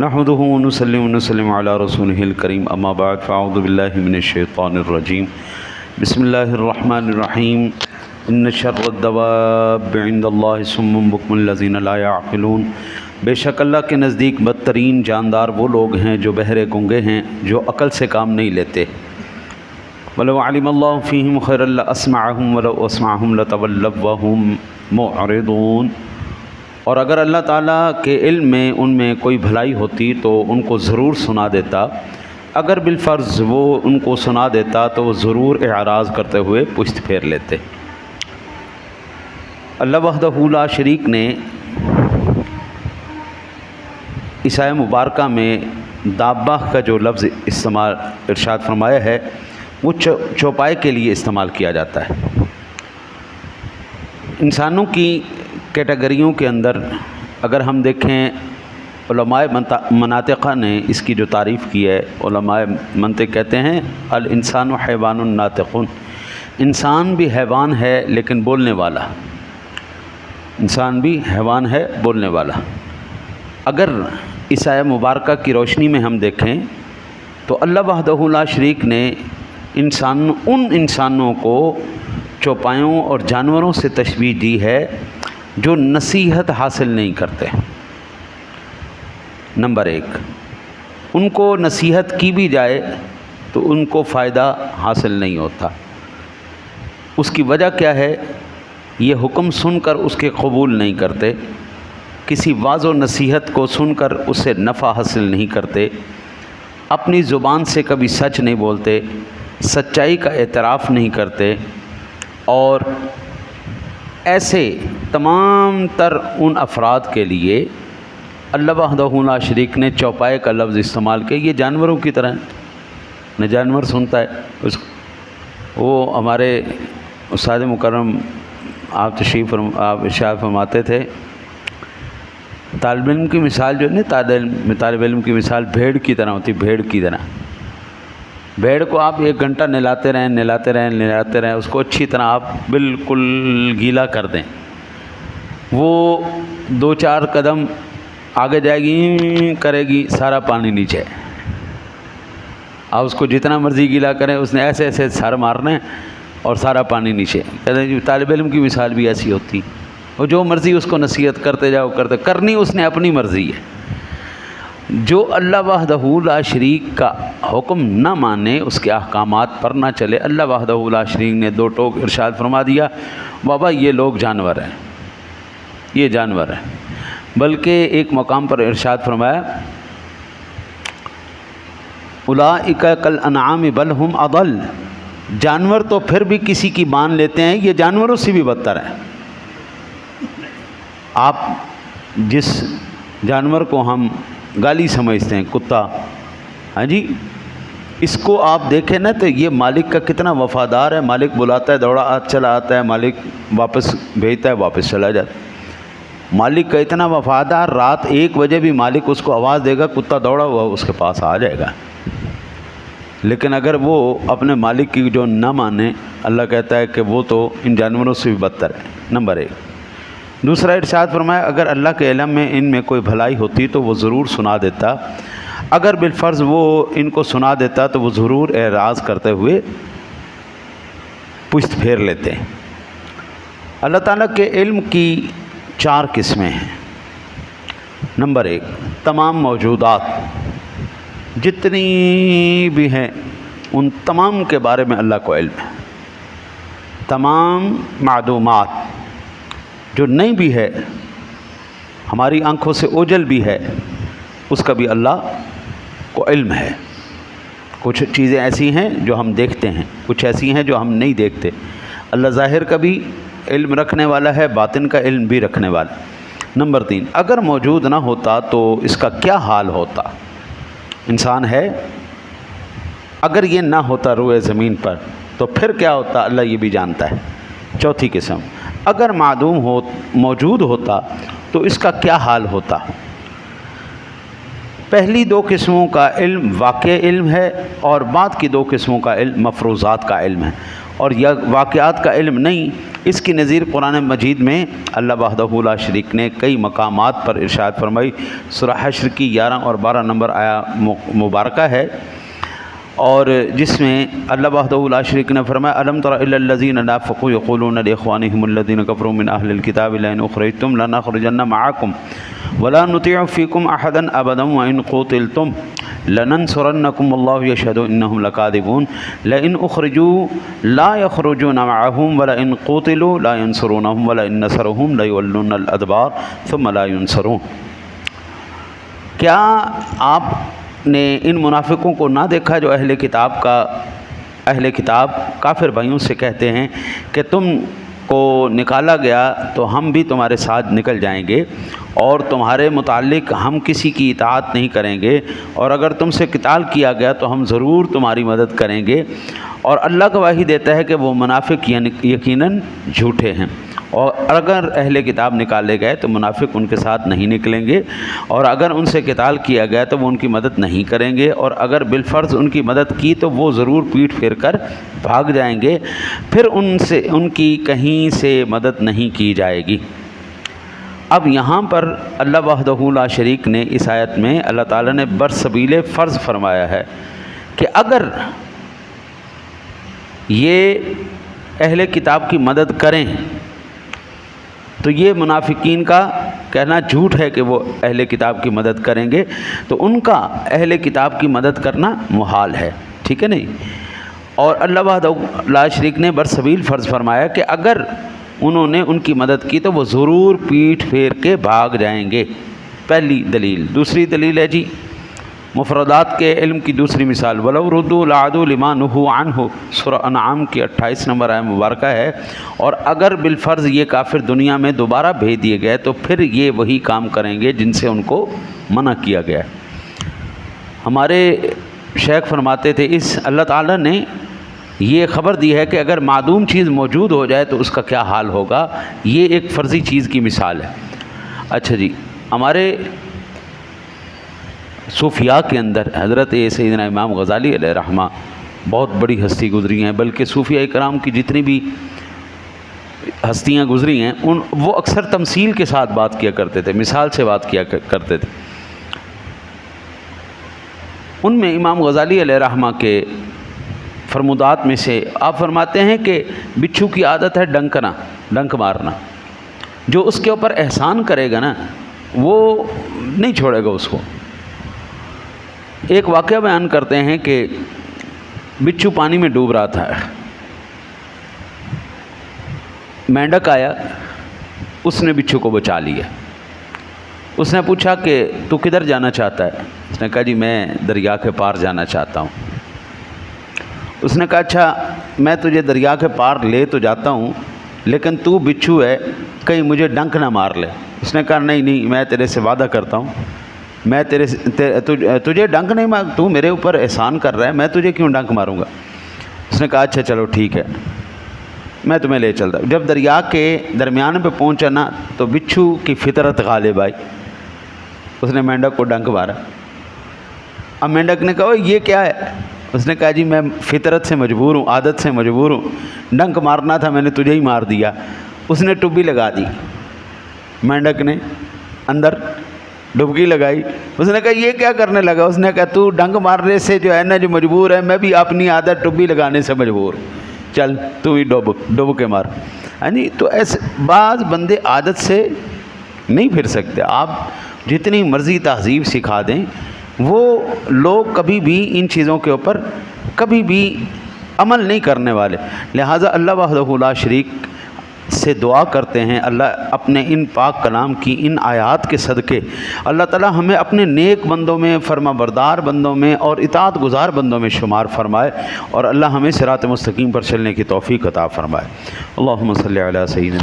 نحمده ونصلي ونسلم على رسوله الكريم اما بعد فاعوذ بالله من الشيطان الرجيم بسم الله الرحمن الرحيم ان شر الدواب عند الله صم بكم الذين لا يعقلون۔ بے شک اللہ کے نزدیک بدترین جاندار وہ لوگ ہیں جو بہرے گونگے ہیں، جو عقل سے کام نہیں لیتے۔ وَلَوْ عَلِمَ اللَّهُ فِيهِمْ خَيْرًا لَأَسْمَعَهُمْ وَلَوْ أَسْمَعَهُمْ لَتَوَلَّوْا وَهُمْ مُعْرِضُونَ۔ اور اگر اللہ تعالیٰ کے علم میں ان میں کوئی بھلائی ہوتی تو ان کو ضرور سنا دیتا، اگر بالفرض وہ ان کو سنا دیتا تو وہ ضرور اعراض کرتے ہوئے پشت پھیر لیتے۔ اللہ وحدہ لا شریک نے اس آیہ مبارکہ میں دابہ کا جو لفظ استعمال ارشاد فرمایا ہے وہ چوپائے کے لیے استعمال کیا جاتا ہے۔ انسانوں کی کیٹیگریوں کے اندر اگر ہم دیکھیں، علماء مناطقہ نے اس کی جو تعریف کی ہے، علماء منطق کہتے ہیں الانسان حیوان ناطق، انسان بھی حیوان ہے لیکن بولنے والا، انسان بھی حیوان ہے بولنے والا۔ اگر اس آیہ مبارکہ کی روشنی میں ہم دیکھیں تو اللہ وحدہ لا شریک نے ان انسانوں کو چوپایوں اور جانوروں سے تشبیہ دی ہے جو نصیحت حاصل نہیں کرتے۔ نمبر ایک، ان کو نصیحت کی بھی جائے تو ان کو فائدہ حاصل نہیں ہوتا۔ اس کی وجہ کیا ہے؟ یہ حکم سن کر اس کے قبول نہیں کرتے، کسی واعظ و نصیحت کو سن کر اس سے نفع حاصل نہیں کرتے، اپنی زبان سے کبھی سچ نہیں بولتے، سچائی کا اعتراف نہیں کرتے، اور ایسے تمام تر ان افراد کے لیے اللہ وحدہ لا شریک نے چوپائے کا لفظ استعمال کیا۔ یہ جانوروں کی طرح نہ جانور سنتا ہے وہ ہمارے استاد مکرم آپ ارشاد فرماتے تھے، طالب علم کی مثال جو ہے طالب علم کی مثال بھیڑ کی طرح ہوتی، بھیڑ کی طرح۔ بھیڑ کو آپ 1 گھنٹہ نہلاتے رہیں، اس کو اچھی طرح آپ بالکل گیلا کر دیں، وہ 2-4 قدم آگے جائے گی، کرے گی، سارا پانی نیچے۔ آپ اس کو جتنا مرضی گیلا کریں، اس نے ایسے ایسے سر مارنے اور سارا پانی نیچے۔ کہتے ہیں طالب علم کی مثال بھی ایسی ہوتی، اور جو مرضی اس کو نصیحت کرتے جاؤ، کرنی اس نے اپنی مرضی ہے۔ جو اللہ وحدہ لا شریک کا حکم نہ مانے، اس کے احکامات پر نہ چلے، اللہ وحدہ لا شریک نے 2 ٹوک ارشاد فرما دیا، بابا یہ لوگ جانور ہیں، یہ جانور ہیں۔ بلکہ ایک مقام پر ارشاد فرمایا اولئک کالانعام بل ہم اضل، جانور تو پھر بھی کسی کی مان لیتے ہیں، یہ جانوروں سے بھی بدتر ہیں۔ آپ جس جانور کو ہم گالی سمجھتے ہیں، کتا، ہاں جی، اس کو آپ دیکھیں نا تو یہ مالک کا کتنا وفادار ہے، مالک بلاتا ہے دوڑا چلا آتا ہے، مالک واپس بھیجتا ہے واپس چلا جاتا ہے۔ مالک کا اتنا وفادار، رات 1 بجے بھی مالک اس کو آواز دے گا، کتا دوڑا ہوا اس کے پاس آ جائے گا۔ لیکن اگر وہ اپنے مالک کی جو نہ مانے، اللہ کہتا ہے کہ وہ تو ان جانوروں سے بھی بدتر ہے۔ نمبر 1۔ دوسرا ارشاد فرمایا اگر اللہ کے علم میں ان میں کوئی بھلائی ہوتی تو وہ ضرور سنا دیتا، اگر بالفرض وہ ان کو سنا دیتا تو وہ ضرور اعراض کرتے ہوئے پشت پھیر لیتے۔ اللہ تعالیٰ کے علم کی 4 قسمیں ہیں۔ نمبر 1، تمام موجودات جتنی بھی ہیں ان تمام کے بارے میں اللہ کو علم ہے۔ تمام معدومات جو نہیں بھی ہے، ہماری آنکھوں سے اوجھل بھی ہے، اس کا بھی اللہ کو علم ہے۔ کچھ چیزیں ایسی ہیں جو ہم دیکھتے ہیں، کچھ ایسی ہیں جو ہم نہیں دیکھتے۔ اللہ ظاہر کا بھی علم رکھنے والا ہے، باطن کا علم بھی رکھنے والا۔ نمبر 3، اگر موجود نہ ہوتا تو اس کا کیا حال ہوتا؟ انسان ہے، اگر یہ نہ ہوتا روئے زمین پر تو پھر کیا ہوتا؟ اللہ یہ بھی جانتا ہے۔ چوتھی قسم، اگر موجود ہوتا تو اس کا کیا حال ہوتا؟ پہلی 2 قسموں کا علم واقع علم ہے، اور بعد کی 2 قسموں کا علم مفروضات کا علم ہے۔ اور یہ واقعات کا علم نہیں، اس کی نظیر قرآن مجید میں اللہ وحدہ لا شریک نے کئی مقامات پر ارشاد فرمائی۔ سورہ حشر کی 11 اور 12 نمبر آیا مبارکہ ہے، اور جس میں اللہ وحدہ لا شریک نے فرمایا الم تر الی الذین نافقوا یقولون لاخوانهم الذین کفروا من اہل الکتاب لئن اخرجتم لنخرجن معکم ولا نطیع فیکم احدا ابدا وان قتلتم لننصرنکم واللہ یشہد انہم لکاذبون لئن اخرجوا لا یخرجون معهم ولئن قتلوا لا ینصرونہم ولئن نصرهم لیولون الادبار ثم لا ینصرون۔ کیا آپ نے ان منافقوں کو نہ دیکھا جو اہل کتاب کافر بھائیوں سے کہتے ہیں کہ تم کو نکالا گیا تو ہم بھی تمہارے ساتھ نکل جائیں گے، اور تمہارے متعلق ہم کسی کی اطاعت نہیں کریں گے، اور اگر تم سے قتال کیا گیا تو ہم ضرور تمہاری مدد کریں گے، اور اللہ گواہی دیتا ہے کہ وہ منافق یقیناً جھوٹے ہیں، اور اگر اہل کتاب نکالے گئے تو منافق ان کے ساتھ نہیں نکلیں گے، اور اگر ان سے قتال کیا گیا تو وہ ان کی مدد نہیں کریں گے، اور اگر بالفرض ان کی مدد کی تو وہ ضرور پیٹ پھیر کر بھاگ جائیں گے، پھر ان کی کہیں سے مدد نہیں کی جائے گی۔ اب یہاں پر اللہ وحدہ لا شریک نے اس آیت میں اللہ تعالیٰ نے برسبیل فرض فرمایا ہے کہ اگر یہ اہل کتاب کی مدد کریں تو یہ منافقین کا کہنا جھوٹ ہے کہ وہ اہل کتاب کی مدد کریں گے، تو ان کا اہل کتاب کی مدد کرنا محال ہے، ٹھیک ہے نہیں؟ اور اللہ وحدہ لا شریک نے برسبیل فرض فرمایا کہ اگر انہوں نے ان کی مدد کی تو وہ ضرور پیٹھ پھیر کے بھاگ جائیں گے، پہلی دلیل۔ دوسری دلیل ہے جی مفردات کے علم کی دوسری مثال، وَلَوْ رُدُّوا لَعَادُوا لِمَا نُهُوا عَنْهُ، سورہ انعام کی 28 نمبر آیت مبارکہ ہے، اور اگر بالفرض یہ کافر دنیا میں دوبارہ بھیج دیے گئے تو پھر یہ وہی کام کریں گے جن سے ان کو منع کیا گیا ہے۔ ہمارے شیخ فرماتے تھے اس اللہ تعالیٰ نے یہ خبر دی ہے کہ اگر معدوم چیز موجود ہو جائے تو اس کا کیا حال ہوگا، یہ ایک فرضی چیز کی مثال ہے۔ اچھا جی، ہمارے صوفیاء کے اندر حضرت سیدنا امام غزالی علیہ رحمہ بہت بڑی ہستی گزری ہیں، بلکہ صوفیاء کرام کی جتنی بھی ہستیاں گزری ہیں وہ اکثر تمثیل کے ساتھ بات کیا کرتے تھے، مثال سے بات کیا کرتے تھے۔ ان میں امام غزالی علیہ رحمہ کے فرمودات میں سے آپ فرماتے ہیں کہ بچھو کی عادت ہے ڈنک مارنا، جو اس کے اوپر احسان کرے گا نا وہ نہیں چھوڑے گا اس کو۔ ایک واقعہ بیان کرتے ہیں کہ بچھو پانی میں ڈوب رہا تھا، مینڈک آیا، اس نے بچھو کو بچا لیا۔ اس نے پوچھا کہ تو کدھر جانا چاہتا ہے؟ اس نے کہا جی میں دریا کے پار جانا چاہتا ہوں۔ اس نے کہا اچھا میں تجھے دریا کے پار لے تو جاتا ہوں، لیکن تو بچھو ہے کہیں مجھے ڈنک نہ مار لے۔ اس نے کہا نہیں میں تیرے سے وعدہ کرتا ہوں، میں تجھے ڈنک نہیں مار، تو میرے اوپر احسان کر رہا ہے، میں تجھے کیوں ڈنک ماروں گا؟ اس نے کہا اچھا چلو ٹھیک ہے میں تمہیں لے چلتا ہوں۔ جب دریا کے درمیان پہ پہنچا نا تو بچھو کی فطرت غالب آئی، اس نے مینڈک کو ڈنک مارا۔ اب مینڈک نے کہا یہ کیا ہے؟ اس نے کہا جی میں فطرت سے مجبور ہوں، عادت سے مجبور ہوں، ڈنک مارنا تھا میں نے تجھے ہی مار دیا۔ اس نے ٹبی لگا دی، مینڈک نے اندر ڈبکی لگائی۔ اس نے کہا یہ کیا کرنے لگا؟ اس نے کہا تو ڈنک مارنے سے جو ہے نا جو مجبور ہے، میں بھی اپنی عادت ٹبی لگانے سے مجبور ہوں، چل تو ہی ڈب کے مار۔ ہاں جی، تو ایسے بعض بندے عادت سے نہیں پھر سکتے، آپ جتنی مرضی تہذیب سکھا دیں وہ لوگ کبھی بھی ان چیزوں کے اوپر کبھی بھی عمل نہیں کرنے والے۔ لہٰذا اللہ وحدہ لا شریک سے دعا کرتے ہیں اللہ اپنے ان پاک کلام کی ان آیات کے صدقے اللہ تعالی ہمیں اپنے نیک بندوں میں، فرما بردار بندوں میں اور اطاعت گزار بندوں میں شمار فرمائے، اور اللہ ہمیں صراط مستقیم پر چلنے کی توفیق عطا فرمائے۔ اللہم صلی علی سیدنا